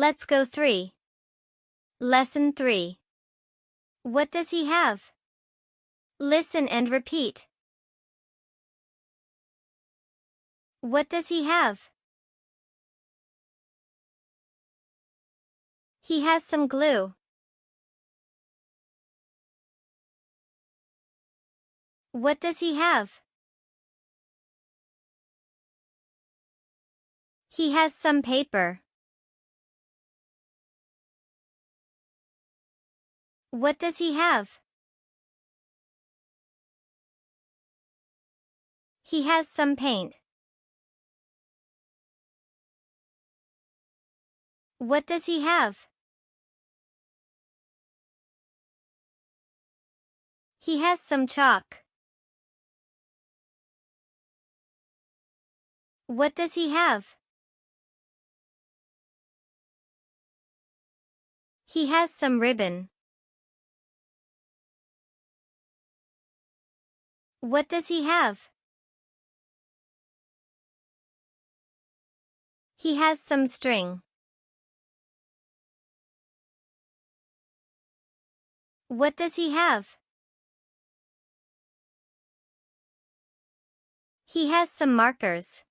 Let's go 3. Lesson 3. What does he have? Listen and repeat. What does he have? He has some glue. What does he have? He has some paper. What does he have? He has some paint. What does he have? He has some chalk. What does he have? He has some ribbon. What does he have? He has some string. What does he have? He has some markers.